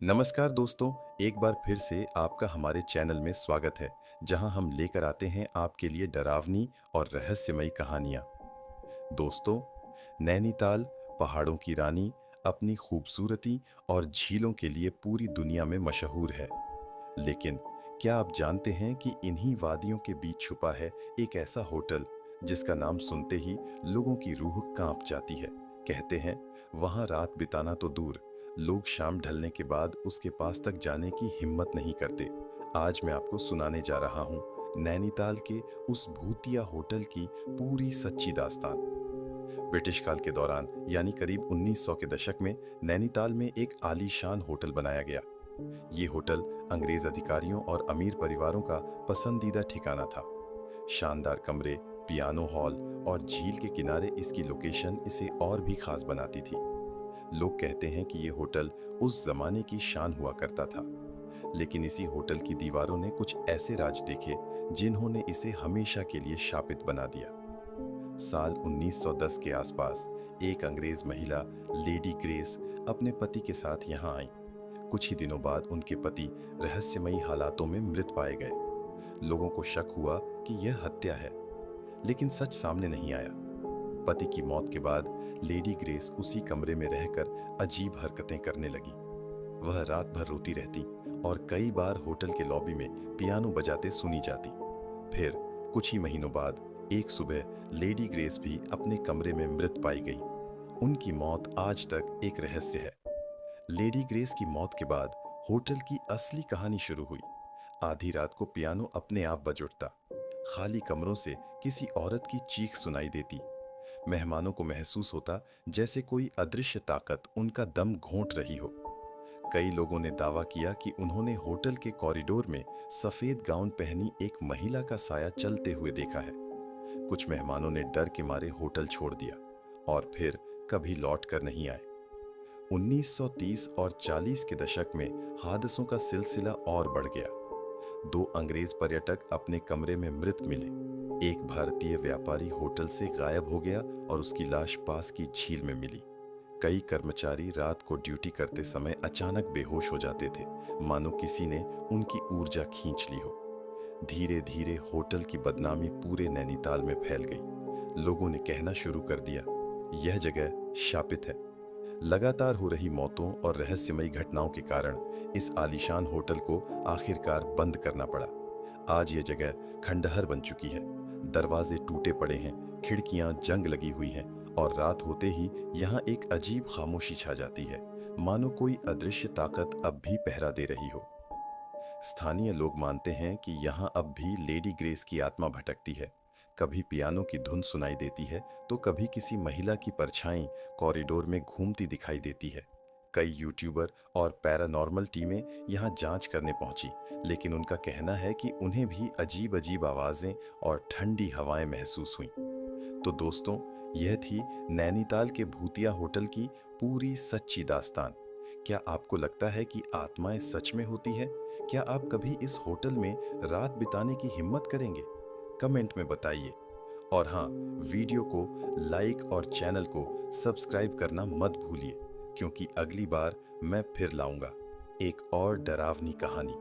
नमस्कार दोस्तों, एक बार फिर से आपका हमारे चैनल में स्वागत है, जहां हम लेकर आते हैं आपके लिए डरावनी और रहस्यमयी कहानियां। दोस्तों, नैनीताल पहाड़ों की रानी अपनी खूबसूरती और झीलों के लिए पूरी दुनिया में मशहूर है। लेकिन क्या आप जानते हैं कि इन्हीं वादियों के बीच छुपा है एक ऐसा होटल जिसका नाम सुनते ही लोगों की रूह कांप जाती है। कहते हैं वहां रात बिताना तो दूर, लोग शाम ढलने के बाद उसके पास तक जाने की हिम्मत नहीं करते। आज मैं आपको सुनाने जा रहा हूं नैनीताल के उस भूतिया होटल की पूरी सच्ची दास्तान। ब्रिटिश काल के दौरान यानी करीब 1900 के दशक में नैनीताल में एक आलीशान होटल बनाया गया। ये होटल अंग्रेज अधिकारियों और अमीर परिवारों का पसंदीदा ठिकाना था। शानदार कमरे, पियानो हॉल और झील के किनारे इसकी लोकेशन इसे और भी खास बनाती थी। लोग कहते हैं कि ये होटल उस जमाने की शान हुआ करता था। लेकिन इसी होटल की दीवारों ने कुछ ऐसे राज देखे जिन्होंने इसे हमेशा के लिए शापित बना दिया। साल 1910 के आसपास एक अंग्रेज महिला लेडी ग्रेस अपने पति के साथ यहाँ आई। कुछ ही दिनों बाद उनके पति रहस्यमयी हालातों में मृत पाए गए। लोगों को शक हुआ कि यह हत्या है, लेकिन सच सामने नहीं आया। पति की मौत के बाद लेडी ग्रेस उसी कमरे में रहकर अजीब हरकतें करने लगी। वह रात भर रोती रहती और कई बार होटल के लॉबी में पियानो बजाते सुनी जाती। फिर कुछ ही महीनों बाद एक सुबह लेडी ग्रेस भी अपने कमरे में मृत पाई गई। उनकी मौत आज तक एक रहस्य है। लेडी ग्रेस की मौत के बाद होटल की असली कहानी शुरू हुई। आधी रात को पियानो अपने आप बज उठता। खाली कमरों से किसी औरत की चीख सुनाई देती। मेहमानों को महसूस होता जैसे कोई अदृश्य ताकत उनका दम घोंट रही हो। कई लोगों ने दावा किया कि उन्होंने होटल के कॉरिडोर में सफेद गाउन पहनी एक महिला का साया चलते हुए देखा है। कुछ मेहमानों ने डर के मारे होटल छोड़ दिया और फिर कभी लौट कर नहीं आए। 1930 और 40 के दशक में हादसों का सिलसिला और बढ़ गया। दो अंग्रेज पर्यटक अपने कमरे में मृत मिले। एक भारतीय व्यापारी होटल से गायब हो गया और उसकी लाश पास की झील में मिली। कई कर्मचारी रात को ड्यूटी करते समय अचानक बेहोश हो जाते थे, मानो किसी ने उनकी ऊर्जा खींच ली हो। धीरे धीरे होटल की बदनामी पूरे नैनीताल में फैल गई। लोगों ने कहना शुरू कर दिया, यह जगह शापित है। लगातार हो रही मौतों और रहस्यमयी घटनाओं के कारण इस आलीशान होटल को आखिरकार बंद करना पड़ा। आज ये जगह खंडहर बन चुकी है। दरवाजे टूटे पड़े हैं, खिड़कियां जंग लगी हुई हैं और रात होते ही यहाँ एक अजीब खामोशी छा जाती है, मानो कोई अदृश्य ताकत अब भी पहरा दे रही हो। स्थानीय लोग मानते हैं कि यहाँ अब भी लेडी ग्रेस की आत्मा भटकती है। कभी पियानो की धुन सुनाई देती है तो कभी किसी महिला की परछाई कॉरिडोर में घूमती दिखाई देती है। कई यूट्यूबर और पैरानॉर्मल टीमें यहाँ जांच करने पहुंची, लेकिन उनका कहना है कि उन्हें भी अजीब अजीब आवाजें और ठंडी हवाएं महसूस हुईं। तो दोस्तों, यह थी नैनीताल के भूतिया होटल की पूरी सच्ची दास्तान। क्या आपको लगता है कि आत्माएं सच में होती है? क्या आप कभी इस होटल में रात बिताने की हिम्मत करेंगे? कमेंट में बताइए। और हाँ, वीडियो को लाइक और चैनल को सब्सक्राइब करना मत भूलिए, क्योंकि अगली बार मैं फिर लाऊंगा एक और डरावनी कहानी।